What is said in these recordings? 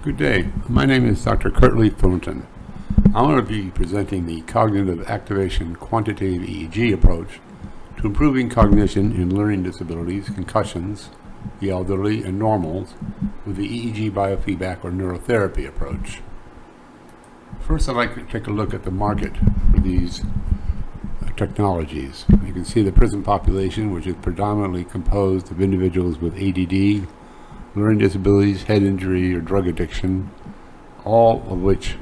Good day. My name is Dr. Curtly Thornton. I'm going to be presenting the Cognitive Activation Quantitative EEG approach to improving cognition in learning disabilities, concussions, the elderly, and normals with the EEG biofeedback or neurotherapy approach. First, I'd like to take a look at the market for these technologies. You can see the prison population, which is predominantly composed of individuals with ADD, learning disabilities, head injury, or drug addiction, all of which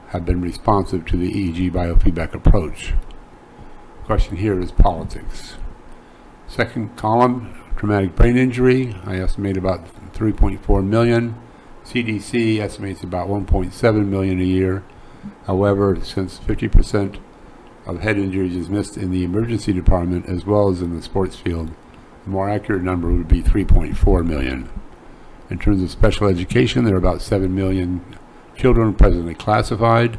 have been responsive to the EEG biofeedback approach. The question here is politics. Second column, traumatic brain injury, I estimate about 3.4 million. CDC estimates about 1.7 million a year. However, since 50% of head injuries is missed in the emergency department as well as in the sports field, the more accurate number would be 3.4 million. In terms of special education, there are about 7 million children presently classified.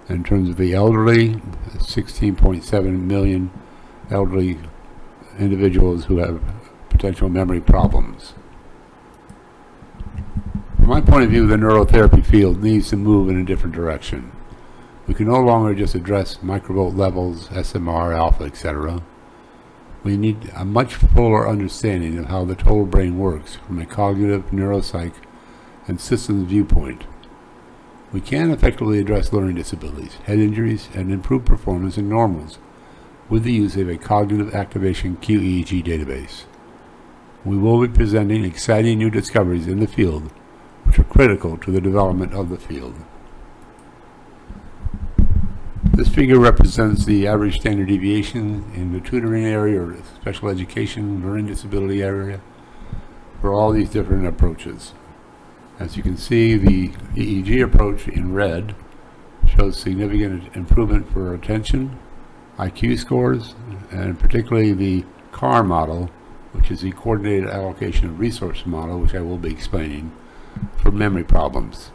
In terms of the elderly, 16.7 million elderly individuals who have potential memory problems. From my point of view, the neurotherapy field needs to move in a different direction. We can no longer just address microvolt levels, SMR, alpha, etc. We need a much fuller understanding of how the total brain works from a cognitive, neuropsych, and systems viewpoint. We can effectively address learning disabilities, head injuries, and improve performance in normals with the use of a cognitive activation QEEG database. We will be presenting exciting new discoveries in the field which are critical to the development of the field. This figure represents the average standard deviation in the tutoring area or special education learning disability area for all these different approaches. As you can see, the EEG approach in red shows significant improvement for attention, IQ scores, and particularly the CAR model, which is the Coordinated Allocation of Resource model, which I will be explaining, for memory problems.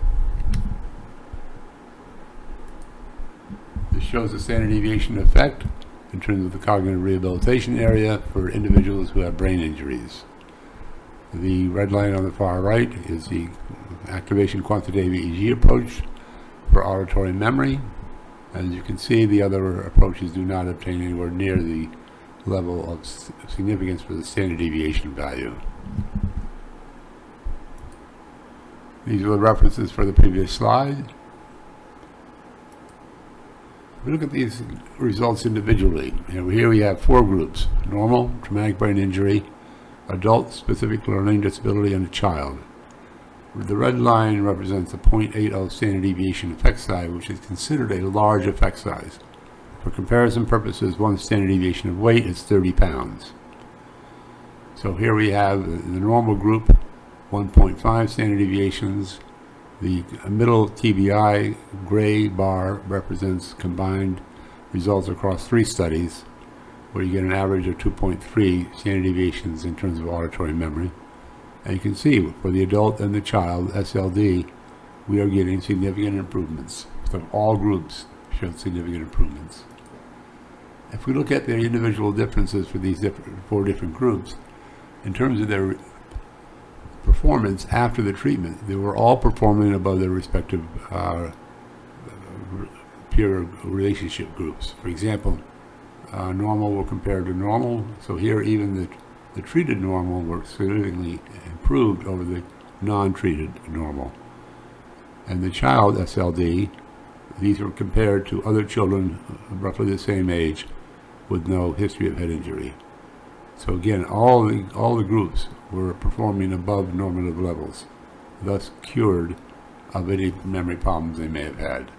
This shows the standard deviation effect in terms of the cognitive rehabilitation area for individuals who have brain injuries. The red line on the far right is the activation quantitative EEG approach for auditory memory. As you can see, the other approaches do not obtain anywhere near the level of significance for the standard deviation value. These are the references for the previous slide. We look at these results individually. Here we have 4 groups: normal, traumatic brain injury, adult specific learning disability, and a child. The red line represents a 0.80 standard deviation effect size, which is considered a large effect size. For comparison purposes, one standard deviation of weight is 30 pounds. So here we have the normal group, 1.5 standard deviations. The middle TBI gray bar represents combined results across 3 studies, where you get an average of 2.3 standard deviations in terms of auditory memory. And you can see for the adult and the child, SLD, we are getting significant improvements. So all groups showed significant improvements. If we look at the individual differences for these 4 different groups, in terms of their performance after the treatment, they were all performing above their respective peer relationship groups. For example, normal were compared to normal, so here even the treated normal were significantly improved over the non-treated normal. And the child SLD, these were compared to other children roughly the same age with no history of head injury. So again, all the groups were performing above normative levels, thus cured of any memory problems they may have had.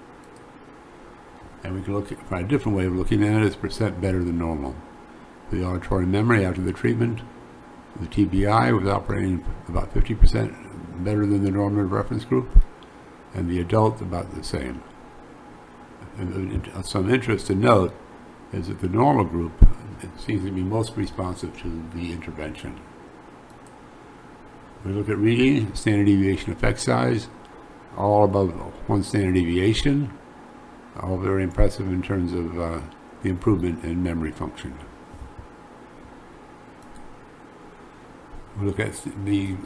And we can look at a different way of looking at it is percent better than normal. The auditory memory after the treatment, the TBI was operating about 50% better than the normative reference group, and the adult about the same. And some interest to note is that the normal group seems to be most responsive to the intervention. We look at reading, standard deviation effect size, all above 1 standard deviation, all very impressive in terms of the improvement in memory function. We look at the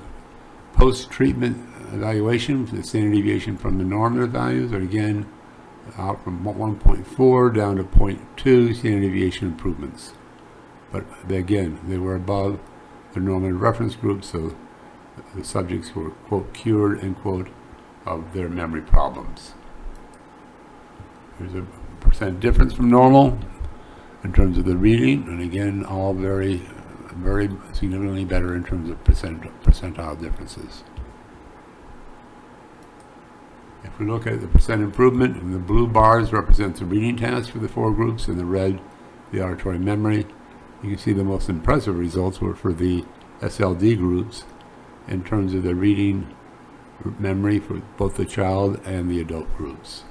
post-treatment evaluation for the standard deviation from the normative values are again out from 1.4 down to 0.2 standard deviation improvements. But they were above the normative reference group, so the subjects were, quote, cured, end quote, of their memory problems. There's a percent difference from normal in terms of the reading, and again, all very significantly better in terms of percentile differences. If we look at the percent improvement, and the blue bars represent the reading task for the 4 groups, and the red, the auditory memory. You can see the most impressive results were for the SLD groups in terms of the reading memory for both the child and the adult groups.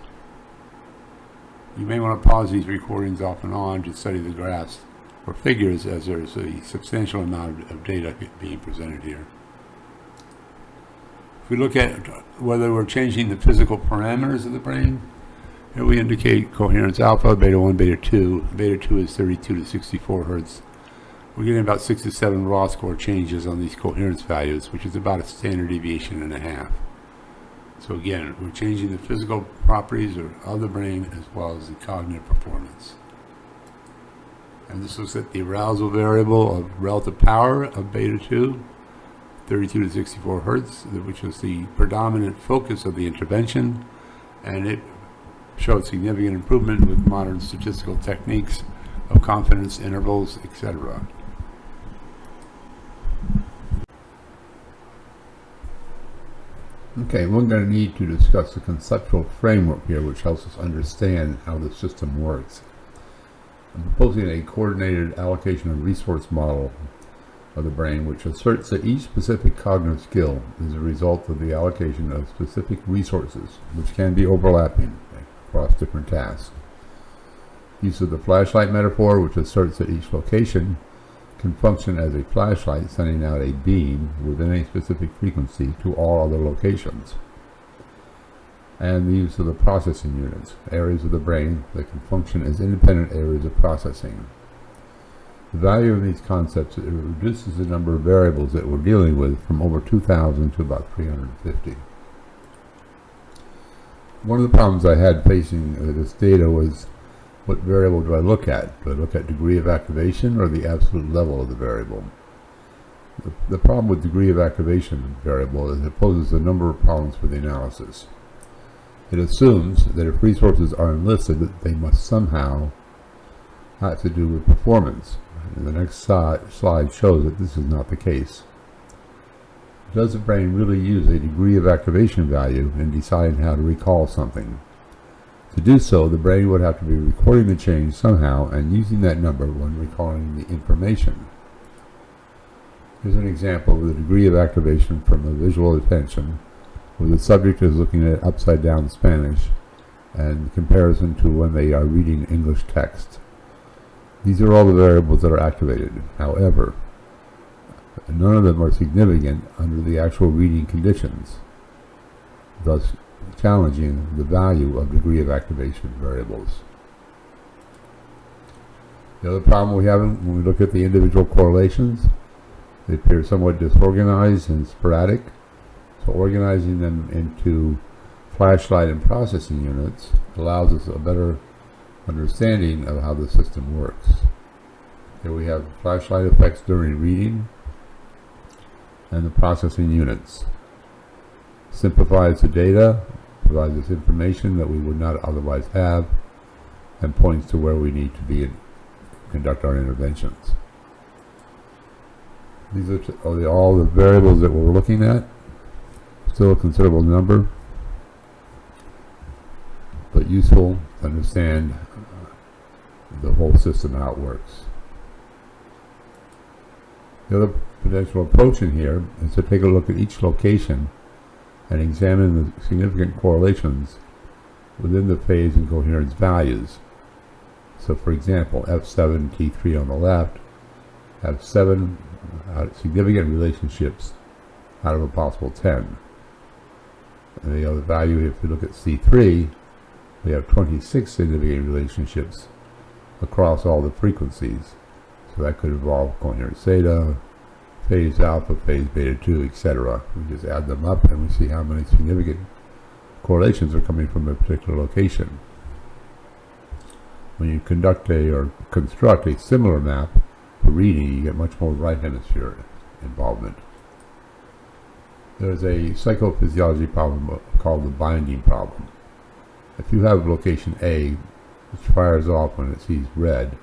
You may want to pause these recordings off and on to study the graphs or figures, as there's a substantial amount of data being presented here. If we look at whether we're changing the physical parameters of the brain, here we indicate coherence alpha, beta 1, beta 2. Beta 2 is 32 to 64 hertz. We're getting about 6 to 7 raw score changes on these coherence values, which is about a standard deviation and a half. So again, we're changing the physical properties of the brain as well as the cognitive performance. And this looks at the arousal variable of relative power of beta 2, 32 to 64 hertz, which was the predominant focus of the intervention, and it showed significant improvement with modern statistical techniques of confidence intervals, etc. Okay, we're going to need to discuss the conceptual framework here, which helps us understand how the system works. I'm proposing a coordinated allocation of resource model of the brain, which asserts that each specific cognitive skill is a result of the allocation of specific resources, which can be overlapping across different tasks. Use of the flashlight metaphor, which asserts that each location can function as a flashlight sending out a beam within a specific frequency to all other locations. And the use of the processing units, areas of the brain that can function as independent areas of processing. The value of these concepts, it reduces the number of variables that we're dealing with from over 2,000 to about 350. One of the problems I had facing this data was, what variable do I look at? Do I look at degree of activation or the absolute level of the variable? The problem with degree of activation variable is it poses a number of problems for the analysis. It assumes that if resources are enlisted, that they must somehow have to do with performance. And the next slide shows that this is not the case. Does the brain really use a degree of activation value in deciding how to recall something? To do so, the brain would have to be recording the change somehow and using that number when recalling the information. Here's an example of the degree of activation from a visual attention, where the subject is looking at upside down Spanish and comparison to when they are reading English text. These are all the variables that are activated. However, none of them are significant under the actual reading conditions, thus challenging the value of degree of activation variables. The other problem we have when we look at the individual correlations, they appear somewhat disorganized and sporadic. So organizing them into flashlight and processing units allows us a better understanding of how the system works. Here we have flashlight effects during reading and the processing units. Simplifies the data, provides us information that we would not otherwise have, and points to where we need to be and conduct our interventions. These are all the variables that we're looking at. Still a considerable number, but useful to understand the whole system, how it works. The other potential approach in here is to take a look at each location and examine the significant correlations within the phase and coherence values. So for example, F7, T3 on the left have 7 significant relationships out of a possible 10. And the other value, if you look at C3, we have 26 significant relationships across all the frequencies. So that could involve coherence theta, phase alpha, phase beta 2, etc. We just add them up and we see how many significant correlations are coming from a particular location. When you conduct or construct a similar map for reading, you get much more right hemisphere involvement. There's a psychophysiology problem called the binding problem. If you have location A, which fires off when it sees red,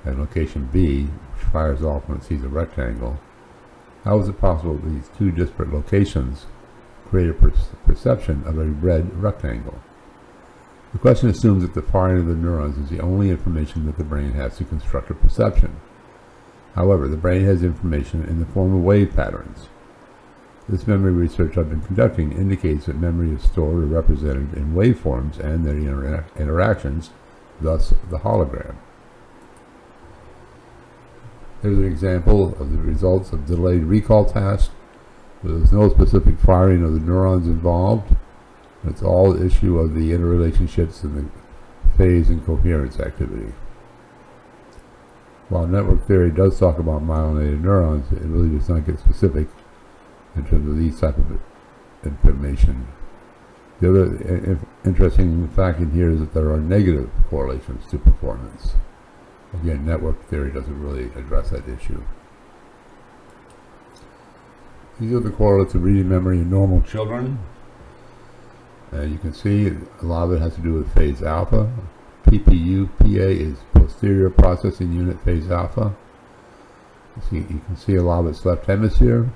and location B, which fires off when it sees a rectangle, how is it possible that these two disparate locations create a perception of a red rectangle? The question assumes that the firing of the neurons is the only information that the brain has to construct a perception. However, the brain has information in the form of wave patterns. This memory research I've been conducting indicates that memory is stored or represented in waveforms and their interactions, thus the hologram. Here's an example of the results of delayed recall task. There's no specific firing of the neurons involved. It's all the issue of the interrelationships and the phase and coherence activity. While network theory does talk about myelinated neurons, it really does not get specific in terms of these type of information. The other interesting fact in here is that there are negative correlations to performance. Again, network theory doesn't really address that issue. These are the correlates of reading memory in normal children. You can see a lot of it has to do with phase alpha. PPU-PA is posterior processing unit phase alpha. You can see a lot of it's left hemisphere.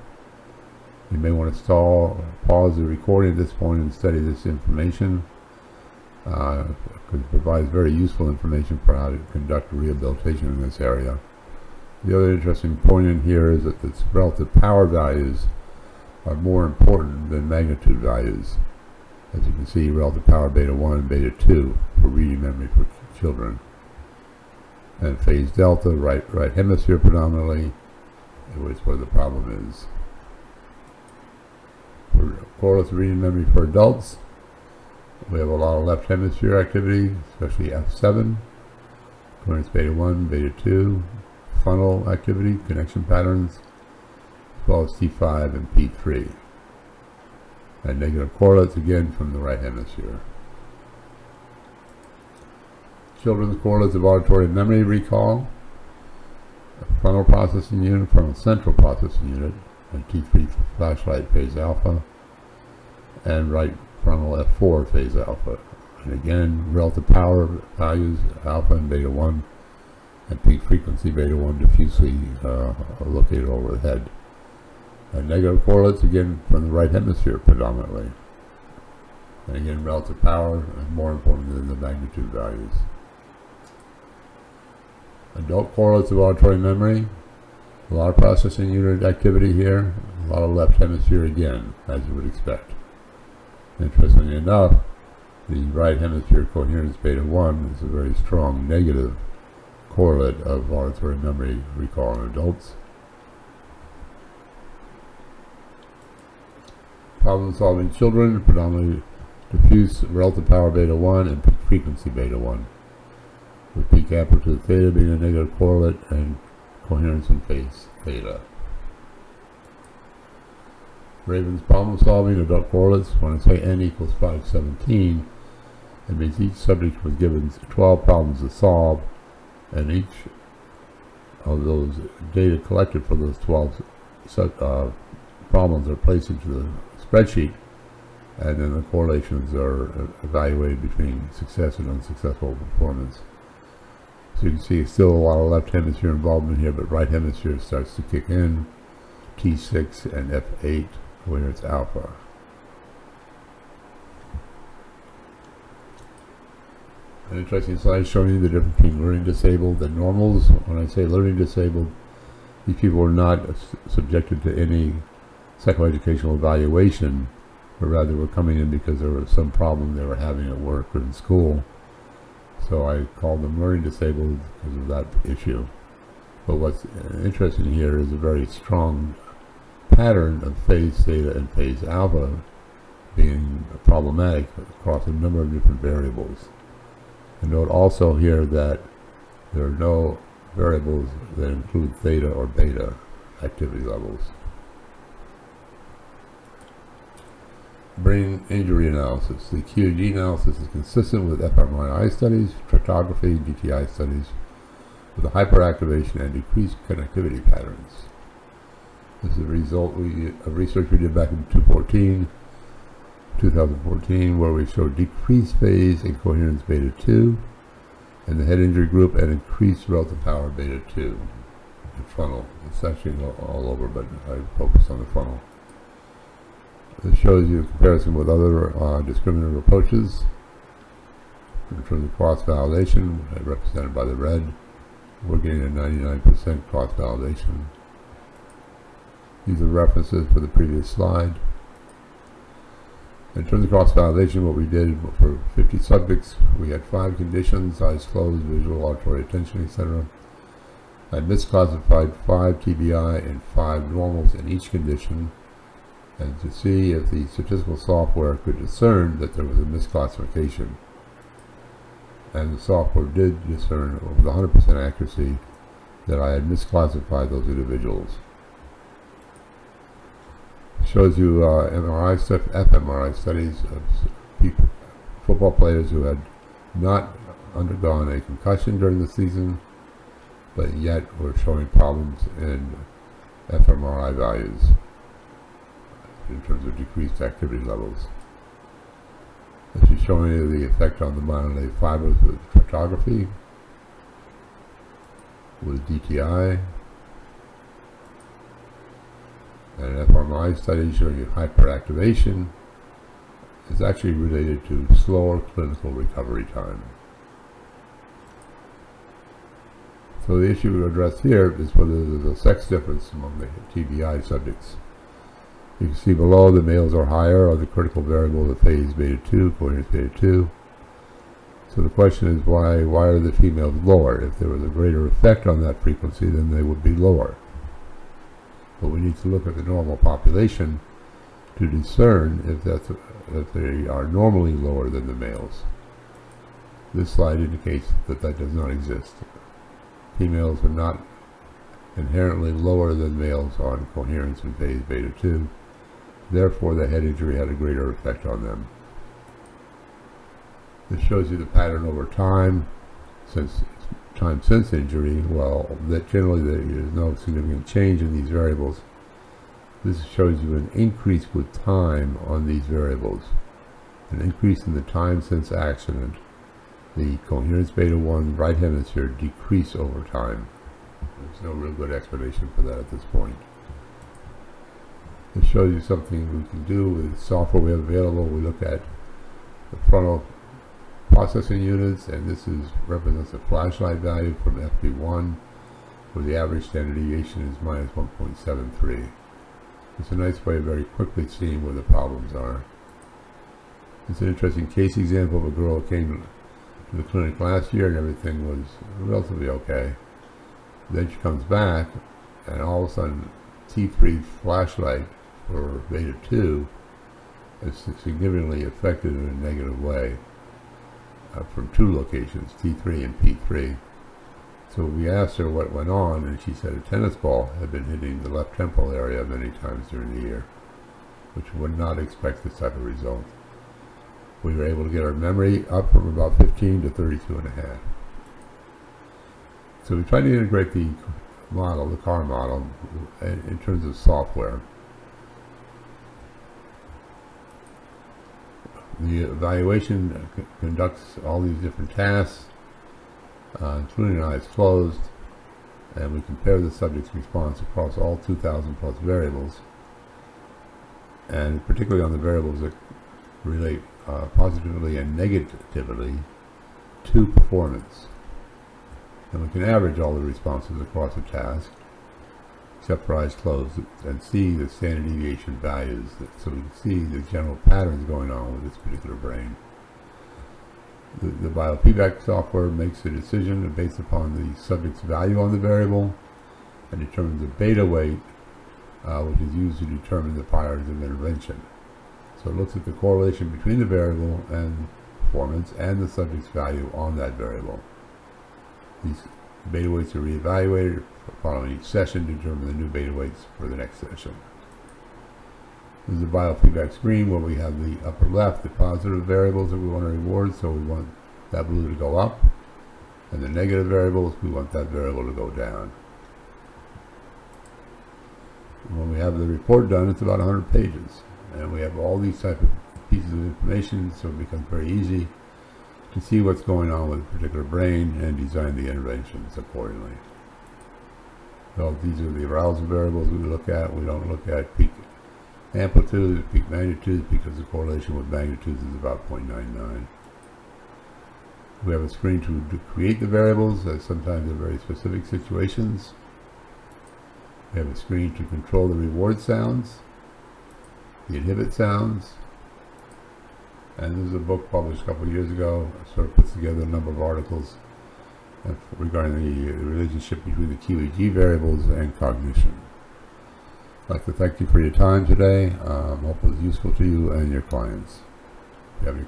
You may want to pause the recording at this point and study this information, because it provides very useful information for how to conduct rehabilitation in this area. The other interesting point in here is that the relative power values are more important than magnitude values. As you can see, relative power beta 1 and beta 2 for reading memory for children. And phase delta, right hemisphere predominantly, is where the problem is. For correlates of reading memory for adults, we have a lot of left hemisphere activity, especially F7, coherence beta 1, beta 2, funnel activity, connection patterns, as well as T5 and P3. And negative correlates again from the right hemisphere. Children's correlates of auditory memory recall, frontal processing unit, frontal central processing unit, and T3 flashlight phase alpha, and right frontal F4 phase alpha. And again, relative power values alpha and beta 1, and peak frequency beta 1 diffusely located over the head. And negative correlates again from the right hemisphere predominantly. And again, relative power is more important than the magnitude values. Adult correlates of auditory memory, a lot of processing unit activity here, a lot of left hemisphere again, as you would expect. Interestingly enough, the right hemisphere coherence beta 1 is a very strong negative correlate of auditory memory recall in adults. Problem-solving children, predominantly diffuse relative power beta 1 and peak frequency beta 1, with peak amplitude theta being a negative correlate and coherence in phase theta. Raven's problem-solving adult correlates, when I say n equals 517, it means each subject was given 12 problems to solve, and each of those data collected for those 12 problems are placed into the spreadsheet, and then the correlations are evaluated between success and unsuccessful performance. So you can see still a lot of left hemisphere involvement here, but right hemisphere starts to kick in, T6 and F8 where it's alpha. An interesting slide showing you the difference between learning disabled and normals. When I say learning disabled, these people are not subjected to any psychoeducational evaluation, but rather were coming in because there was some problem they were having at work or in school. So I call them learning disabled because of that issue. But what's interesting here is a very strong pattern of phase theta and phase alpha being problematic across a number of different variables. And note also here that there are no variables that include theta or beta activity levels. Brain injury analysis. The QEEG analysis is consistent with fMRI studies, tractography, DTI studies, with a hyperactivation and decreased connectivity patterns. This is a result of research we did back in 2014, where we showed decreased phase and coherence beta 2 in the head injury group and increased relative power beta 2 in frontal. It's actually all over, but I focus on the frontal. This shows you a comparison with other discriminative approaches in terms of cross-validation, represented by the red. We're getting a 99% cross-validation. These are references for the previous slide. In terms of cross-validation, what we did for 50 subjects, we had 5 conditions: eyes closed, visual, auditory, attention, etc. I misclassified 5 TBI and 5 normals in each condition, and to see if the statistical software could discern that there was a misclassification. And the software did discern with 100% accuracy that I had misclassified those individuals. It shows you fMRI studies of football players who had not undergone a concussion during the season, but yet were showing problems in fMRI values in terms of decreased activity levels. This is showing you the effect on the myelinated fibers with tractography, with DTI, and an fMRI study showing you hyperactivation is actually related to slower clinical recovery time. So the issue we address here is whether there's a sex difference among the TBI subjects. You can see below the males are higher on the critical variable of phase beta 2, coherence beta 2. So the question is why are the females lower? If there was a greater effect on that frequency, then they would be lower. But we need to look at the normal population to discern if they are normally lower than the males. This slide indicates that that does not exist. Females are not inherently lower than males on coherence and phase beta 2. Therefore, the head injury had a greater effect on them. This shows you the pattern over time since injury. Well, that generally there is no significant change in these variables. This shows you an increase with time on these variables. An increase in the time since accident. The coherence beta 1 right hemisphere decrease over time. There's no real good explanation for that at this point. This shows you something we can do with software we have available. We look at the frontal processing units, and this represents a flashlight value from FP1, where the average standard deviation is minus 1.73. It's a nice way of very quickly seeing where the problems are. It's an interesting case example of a girl who came to the clinic last year and everything was relatively okay. Then she comes back, and all of a sudden T3 flashlight for beta 2 is significantly affected in a negative way from 2 locations, T3 and P3. So we asked her what went on, and she said a tennis ball had been hitting the left temporal area many times during the year, which would not expect this type of result. We were able to get our memory up from about 15 to 32.5. So we tried to integrate the model, the car model, in terms of software. The evaluation conducts all these different tasks, including eyes closed, and we compare the subject's response across all 2,000 plus variables, and particularly on the variables that relate positively and negatively to performance. And we can average all the responses across a task, except for eyes closed, and see the standard deviation values, so we can see the general patterns going on with this particular brain. The biofeedback software makes a decision based upon the subject's value on the variable and determines the beta weight, which is used to determine the priority of intervention. So it looks at the correlation between the variable and performance and the subject's value on that variable. These Beta weights are reevaluated following each session to determine the new beta weights for the next session. This is the biofeedback screen where we have the upper left, the positive variables that we want to reward, so we want that blue to go up, and the negative variables, we want that variable to go down. And when we have the report done, it's about 100 pages, and we have all these type of pieces of information, so it becomes very easy to see what's going on with a particular brain and design the interventions accordingly. So these are the arousal variables we look at. We don't look at peak amplitude, peak magnitude, because the correlation with magnitudes is about 0.99. We have a screen to create the variables, as sometimes in very specific situations. We have a screen to control the reward sounds, the inhibit sounds, and this is a book published a couple of years ago. It sort of puts together a number of articles regarding the relationship between the QEEG variables and cognition. I'd like to thank you for your time today. Hope it was useful to you and your clients. If you have any